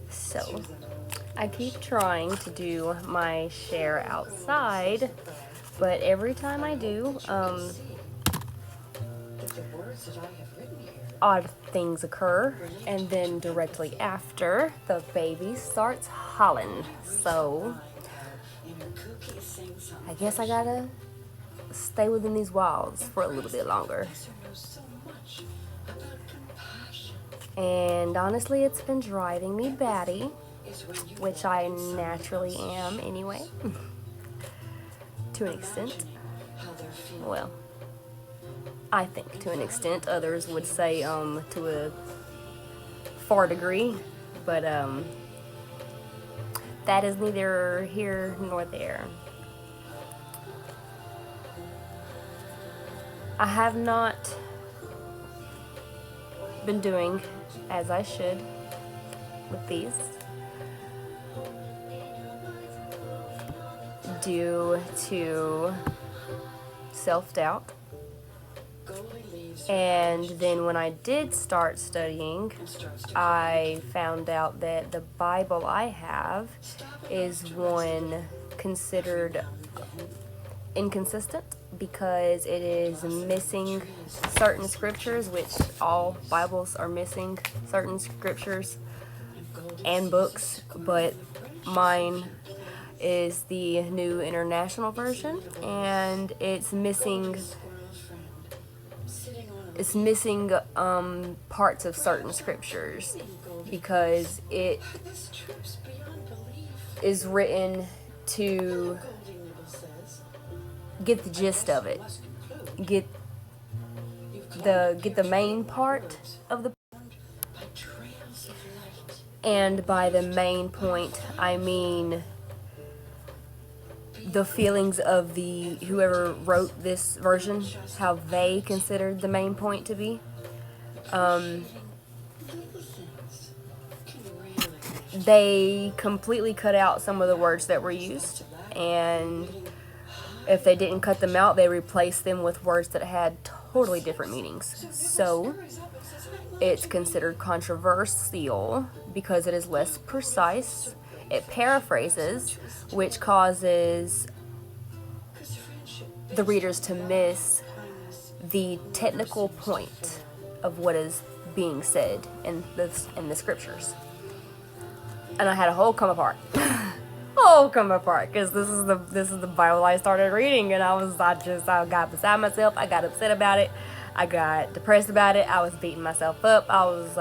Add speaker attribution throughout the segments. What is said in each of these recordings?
Speaker 1: So, I keep trying to do my share outside, but every time I do, odd things occur, and then directly after, the baby starts hollering. So, I guess I gotta stay within these walls for a little bit longer. And honestly, it's been driving me batty, which I naturally am anyway, to an extent. Well, I think to an extent. Others would say to a far degree, but that is neither here nor there. I have not been doing as I should with these due to self-doubt. And then when I did start studying, I found out that the Bible I have is one considered inconsistent because it is missing certain scriptures, which all Bibles are missing certain scriptures and books, but mine is the New International Version, and it's missing parts of certain scriptures because it is written to get the gist of it, get the main part of the, and by the main point I mean the feelings of the whoever wrote this version, how they considered the main point to be. They completely cut out some of the words that were used, and if they didn't cut them out, they replaced them with words that had totally different meanings. So it's considered controversial because it is less precise. It paraphrases, which causes the readers to miss the technical point of what is being said in the scriptures. And I had a whole come apart. Because this is the Bible I started reading, and I got beside myself. I got upset about it. I got depressed about it. I was beating myself up. I was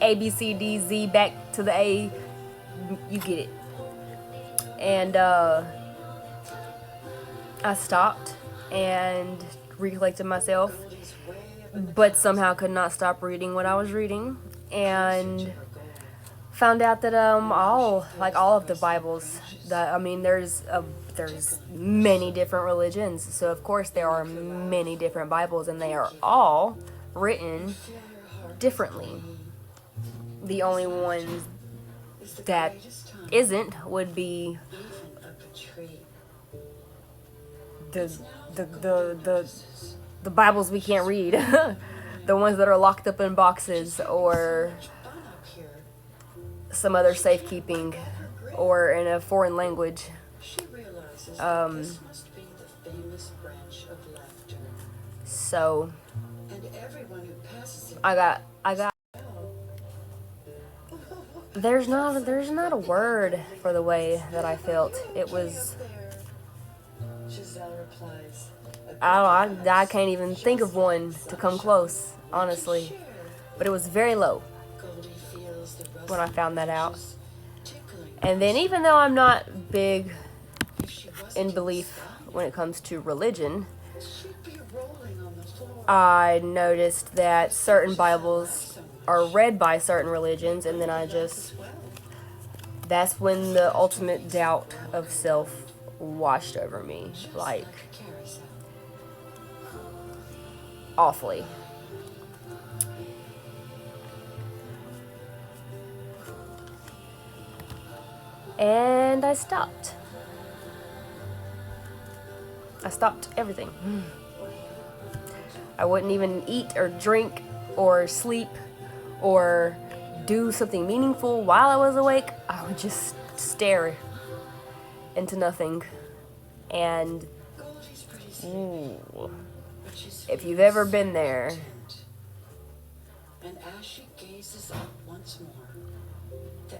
Speaker 1: A, B, C, D, Z, back to the A. You get it. And I stopped and recollected myself, but somehow could not stop reading what I was reading, and found out that all of the Bibles, there's many different religions, so of course there are many different Bibles, and they are all written differently. The only one that isn't would be the Bibles we can't read, the ones that are locked up in boxes or some other safekeeping or in a foreign language. So I got there's not a word for the way that I felt. It was, I can't even think of one to come close, honestly. But it was very low when I found that out. And then even though I'm not big in belief when it comes to religion, I noticed that certain Bibles are read by certain religions, and then that's when the ultimate doubt of self washed over me, like, awfully. And I stopped. I stopped everything. I wouldn't even eat or drink or sleep or do something meaningful while I was awake, I would just stare into nothing. And ooh, if you've ever been there,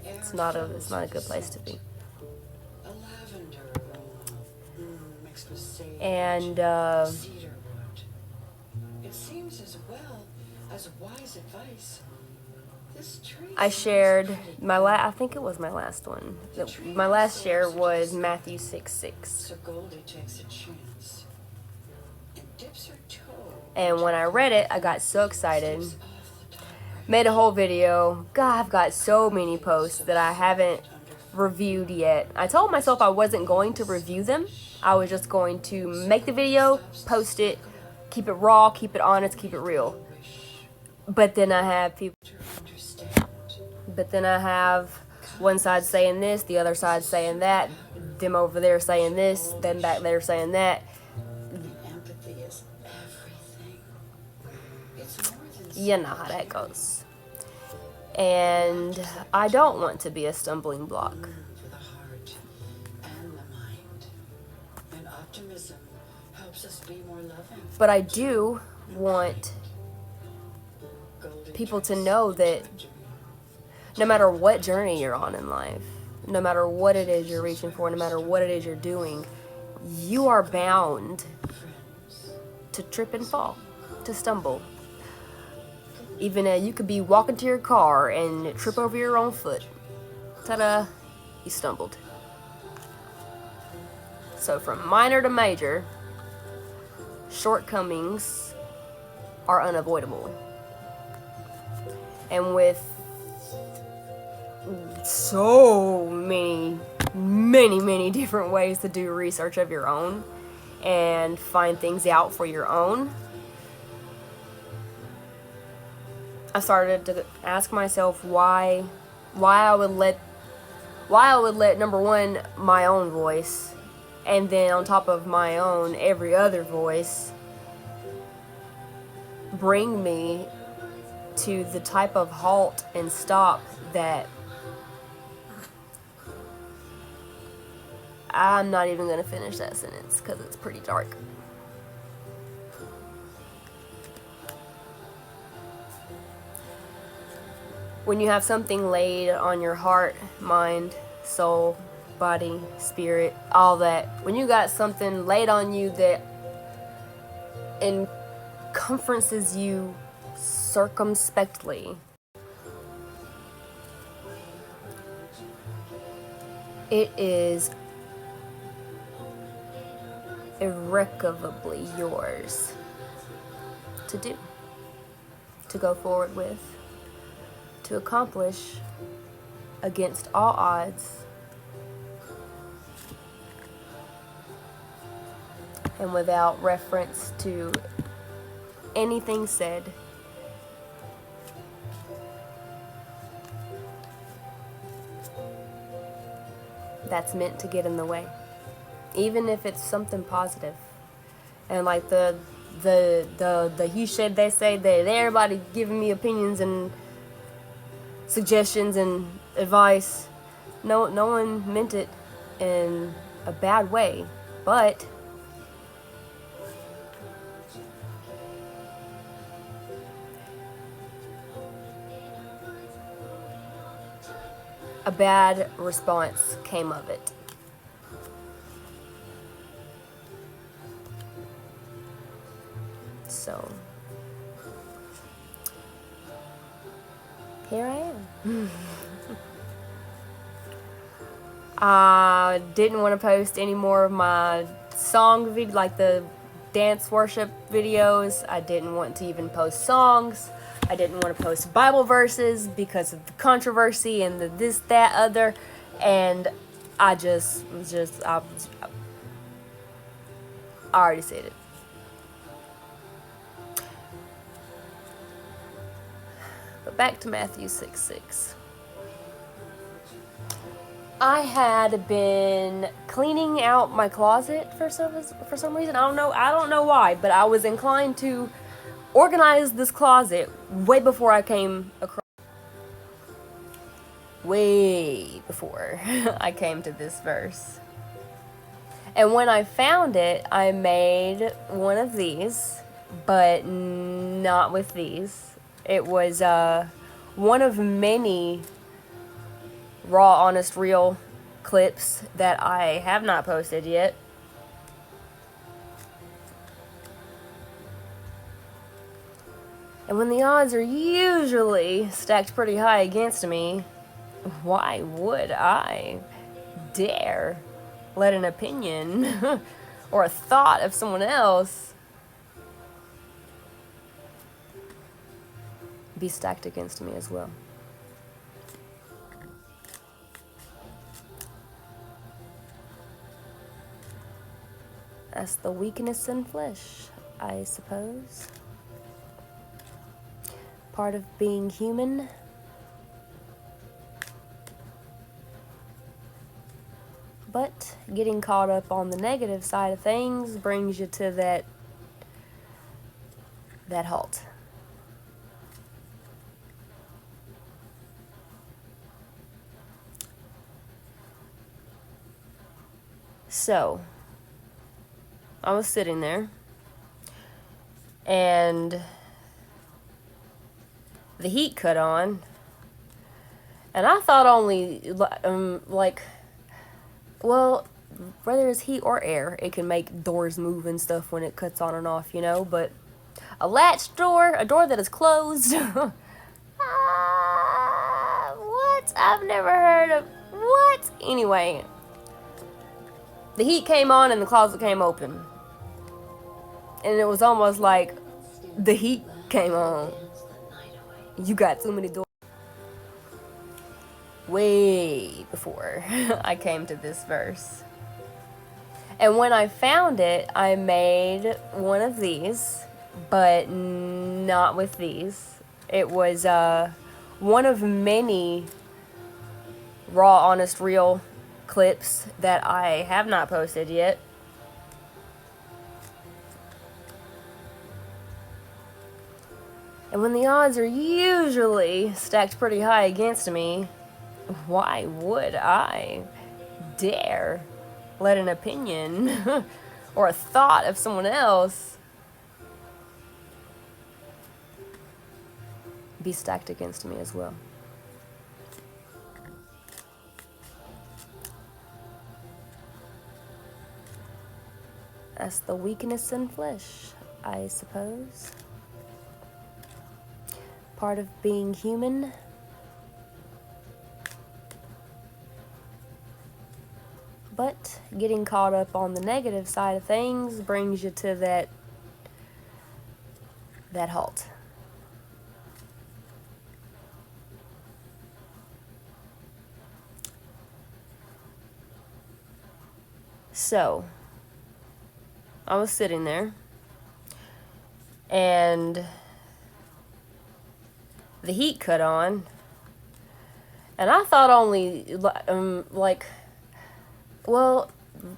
Speaker 1: it's not a good place to be. And I shared I think it was my last one. My last share was Matthew 6:6. And when I read it, I got so excited. Made a whole video. God, I've got so many posts that I haven't reviewed yet. I told myself I wasn't going to review them. I was just going to make the video, post it, keep it raw, keep it honest, keep it real. But then I have one side saying this, the other side saying that, them over there saying this, them back there saying that. You know how that goes. And I don't want to be a stumbling block. But I do want people to know that no matter what journey you're on in life, no matter what it is you're reaching for, no matter what it is you're doing, you are bound to trip and fall, to stumble. Even you could be walking to your car and trip over your own foot. Ta-da, you stumbled. So from minor to major, shortcomings are unavoidable. And with so many different ways to do research of your own and find things out for your own, I started to ask myself why I would let number one, my own voice, and then on top of my own, every other voice, bring me to the type of halt and stop that I'm not even going to finish that sentence because it's pretty dark. When you have something laid on your heart, mind, soul, body, spirit, all that, when you got something laid on you that encompasses you circumspectly, it is irrevocably yours to do, to go forward with, to accomplish against all odds and without reference to anything said that's meant to get in the way, even if it's something positive. And like the he said, they say, that everybody giving me opinions and suggestions and advice, no one meant it in a bad way, but a bad response came of it. So here I am. I didn't want to post any more of my song video, like the dance worship videos. I didn't want to even post songs. I didn't want to post Bible verses because of the controversy and the this, that, other. And I already said it. But back to Matthew 6:6. I had been cleaning out my closet for some reason. I don't know why, but I was inclined to organize this closet way before I came across. way before I came to this verse. And when I found it, I made one of these, but not with these. It was one of many raw, honest, real clips that I have not posted yet. And when the odds are usually stacked pretty high against me, why would I dare let an opinion or a thought of someone else be stacked against me as well? That's the weakness in flesh, I suppose. Part of being human. But getting caught up on the negative side of things brings you to that halt. So, I was sitting there, and the heat cut on, and I thought only, well, whether it's heat or air, it can make doors move and stuff when it cuts on and off, you know, but a latch door, a door that is closed, what? I've never heard of, what? Anyway, the heat came on and the closet came open. And it was almost like the heat came on. You got too many doors. Way before I came to this verse. And when I found it, I made one of these, but not with these. It was one of many raw, honest, real clips that I have not posted yet. And when the odds are usually stacked pretty high against me, why would I dare let an opinion or a thought of someone else be stacked against me as well? That's the weakness in flesh, I suppose. Part of being human. But getting caught up on the negative side of things brings you to that halt. So, I was sitting there, and the heat cut on, and I thought only, well,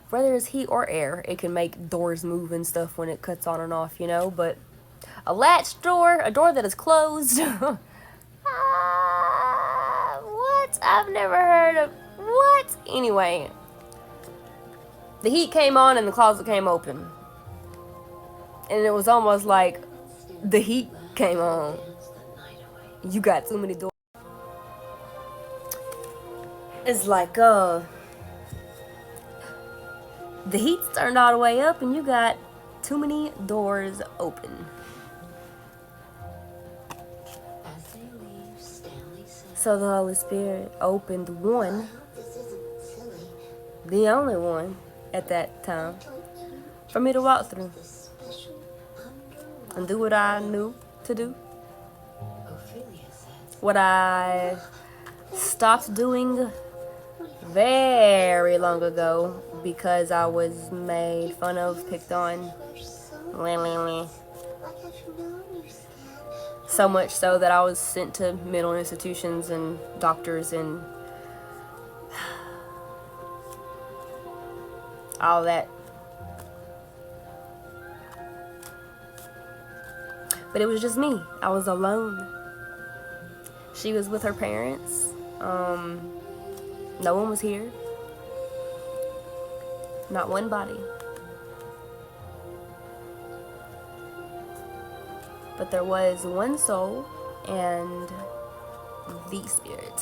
Speaker 1: whether it's heat or air, it can make doors move and stuff when it cuts on and off, you know, but a latch door, a door that is closed, what? I've never heard of, what? Anyway, the heat came on and the closet came open, and it was almost like the heat came on. You got too many doors. It's like, the heat's turned all the way up and you got too many doors open. So the Holy Spirit opened one, the only one at that time, for me to walk through and do what I knew to do. What I stopped doing very long ago because I was made fun of, picked on. So much so that I was sent to mental institutions and doctors and all that. But it was just me. I was alone. She was with her parents, No one was here. Not one body. But there was one soul and the spirit.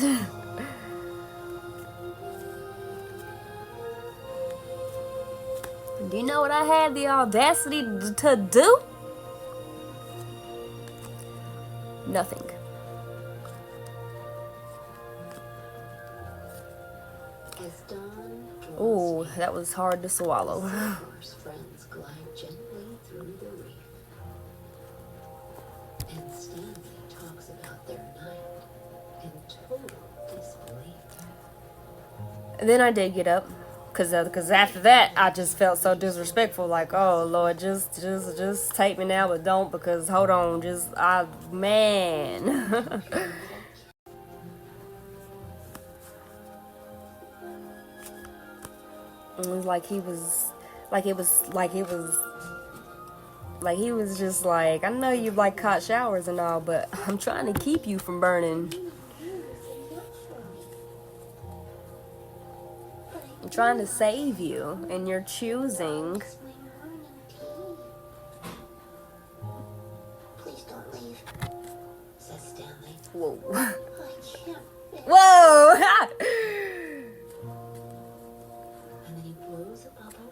Speaker 1: Do you know what I had the audacity to do? Nothing. Oh, that was hard to swallow.
Speaker 2: Friends glide gently through the reef, and Stanley talks about their night in total disbelief.
Speaker 1: And then I did get up, cause after that I just felt so disrespectful. Like, oh Lord, just take me now, but don't, because hold on, man. It was like he was just like, I know you like hot showers and all, but I'm trying to keep you from burning. I'm trying to save you, and you're choosing.
Speaker 2: Please don't leave, says Stanley.
Speaker 1: Whoa.
Speaker 2: I can't.
Speaker 1: Whoa!
Speaker 2: And then he blows a bubble,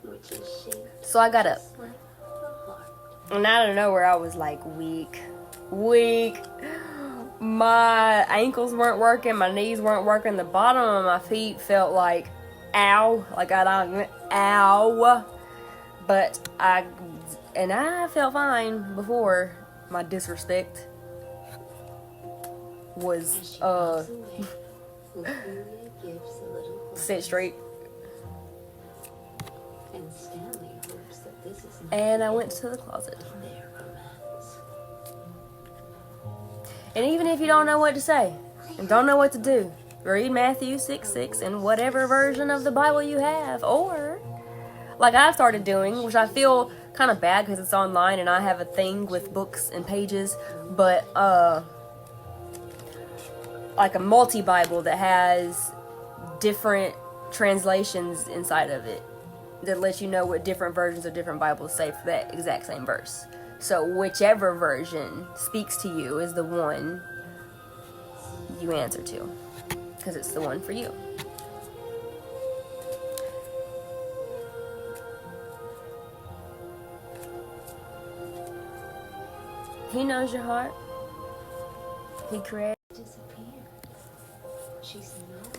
Speaker 2: which is shaped
Speaker 1: So I got up.
Speaker 2: like a heart.
Speaker 1: And out of nowhere, I was like weak. My ankles weren't working, my knees weren't working, the bottom of my feet felt like ow, like ow. But I felt fine before my disrespect was set straight.
Speaker 2: And Stanley hopes that this is not
Speaker 1: And I went to the closet.
Speaker 2: their romance.
Speaker 1: And even if you don't know what to say and don't know what to do, read Matthew 6:6 in whatever version of the Bible you have. Or, like I've started doing, which I feel kind of bad because it's online and I have a thing with books and pages, but like a multi-Bible that has different translations inside of it that lets you know what different versions of different Bibles say for that exact same verse. So whichever version speaks to you is the one you answer to, because it's the one for you. He knows your heart. He created.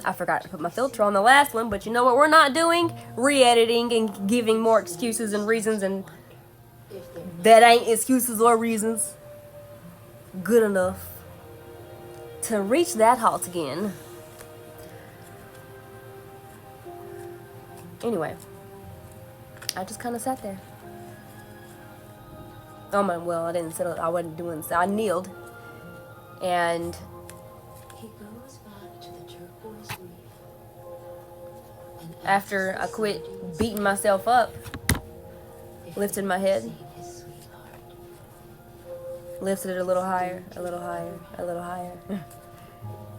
Speaker 1: I forgot to put my filter on the last one, but you know what we're not doing? Re-editing and giving more excuses and reasons, and that ain't excuses or reasons good enough to reach that halt again. Anyway, I just kind of sat there. Oh my, well, I didn't sit. I wasn't doing. I kneeled, and
Speaker 2: He goes back to the turquoise reef. And
Speaker 1: after I quit beating myself up, lifted my head,
Speaker 2: his sweetheart.
Speaker 1: lifted it a little higher, a little higher, a little higher,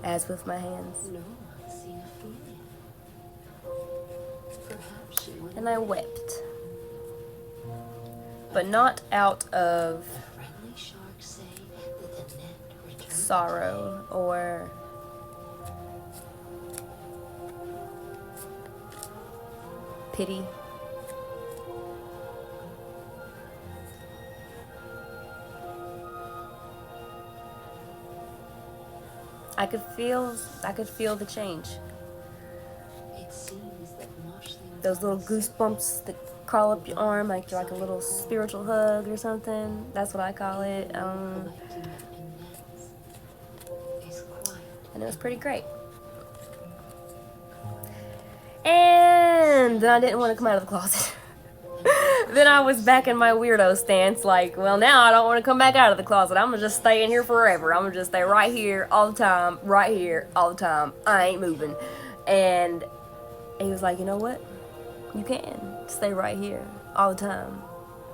Speaker 1: as with my hands.
Speaker 2: No one's seen Ophelia. Perhaps she went.
Speaker 1: And I wept. But not out of
Speaker 2: Friendly sharks say that the net returned.
Speaker 1: sorrow or pity. I could feel the change.
Speaker 2: It seems that Marshling
Speaker 1: Those little goosebumps that crawl up your arm, like a little spiritual hug or something. That's what I call it.
Speaker 2: collecting it in nets is quite
Speaker 1: And it was pretty great. And then I didn't want to come out of the closet. Then I was back in my weirdo stance, like, well, now I don't want to come back out of the closet. I'm gonna just stay in here forever. I'm gonna just stay right here all the time, right here all the time. I ain't moving. And he was like, you know what? You can stay right here all the time.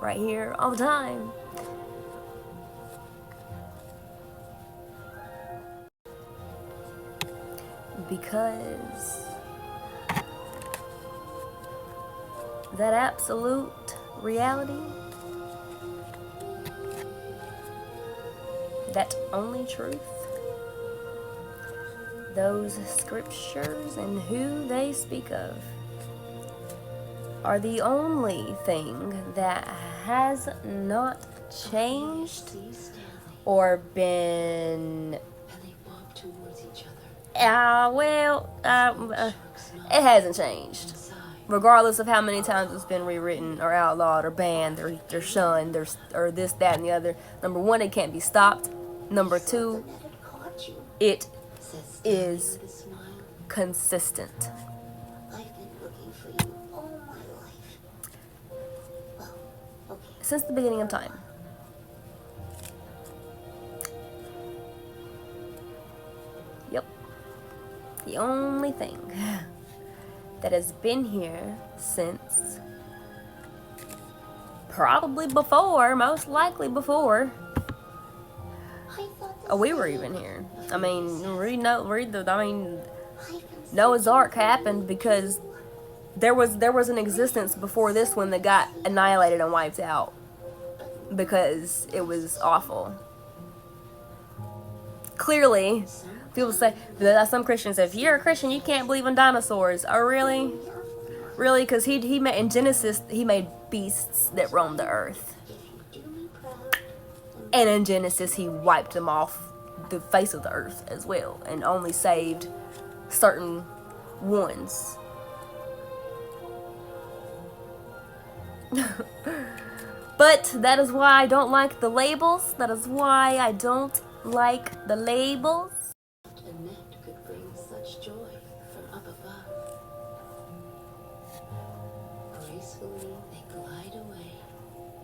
Speaker 1: Right here all the time. because that absolute reality, that only truth, those scriptures and who they speak of are the only thing that has not changed or been it hasn't changed. Regardless of how many times it's been rewritten or outlawed or banned or shunned or this, that, and the other. Number one, it can't be stopped. Number two, it is consistent. Since the beginning of time. Yep. The only thing that has been here since probably before, most likely before we were even here. I mean, Noah's Ark happened because there was an existence before this one that got annihilated and wiped out because it was awful. Clearly, people say that some Christians say, if you're a Christian, you can't believe in dinosaurs. Oh, really? Really? Because he made in Genesis, he made beasts that roamed the earth, and in Genesis, he wiped them off the face of the earth as well, and only saved certain ones. But that is why I don't like the labels. That is why I don't like the labels.
Speaker 2: And men could bring such joy from up above. Gracefully they glide away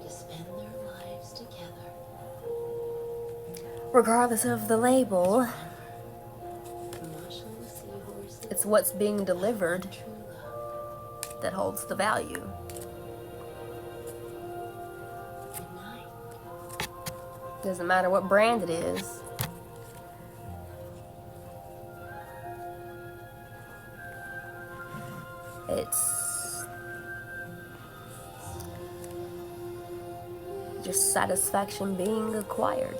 Speaker 2: to spend their lives together.
Speaker 1: Regardless of the label, it's what's being delivered that holds the value. Doesn't matter what brand it is. It's just satisfaction being acquired.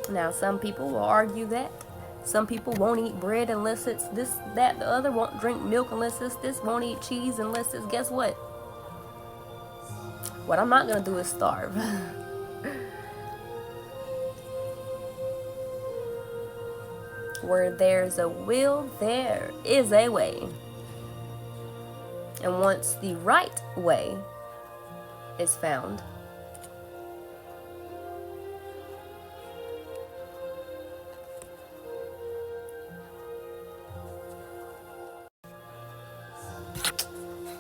Speaker 1: Now, some people will argue that. Some people won't eat bread unless it's this, that, the other. Won't drink milk unless it's this. Won't eat cheese unless it's, guess what? What I'm not going to do is starve. Where there's a will, there is a way. And once the right way is found,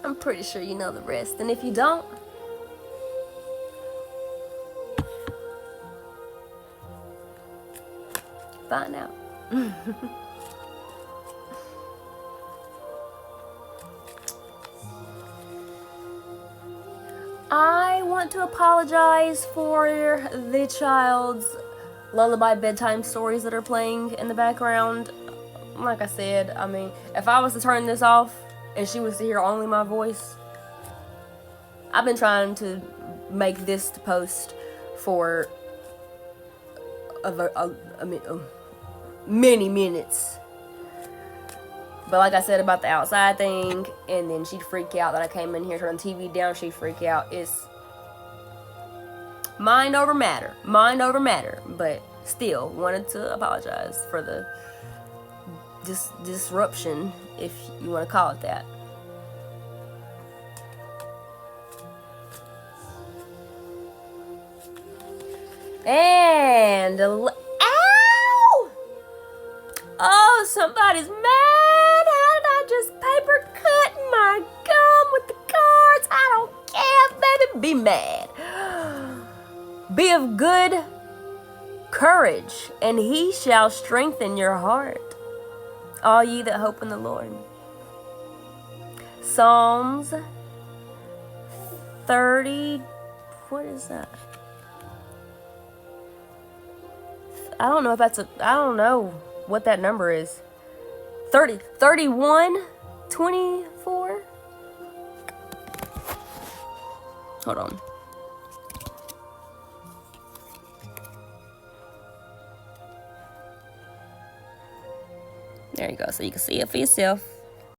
Speaker 1: I'm pretty sure you know the rest. And if you don't, find out. I want to apologize for the child's lullaby bedtime stories that are playing in the background. Like I said, I mean, if I was to turn this off and she was to hear only my voice, I've been trying to make this post for many minutes. But like I said about the outside thing, and then she'd freak out that I came in here, turned the TV down, she'd freak out. It's mind over matter. But still, wanted to apologize for the disruption, if you want to call it that. And ow! Oh, somebody's mad. How did I just paper cut my gum with the cards? I don't care, baby. Be mad. Be of good courage, and he shall strengthen your heart. All ye that hope in the Lord. Psalms 30. What is that? I don't know if that's I don't know what that number is. 30, 31, 24. Hold on. There you go. So you can see it for yourself.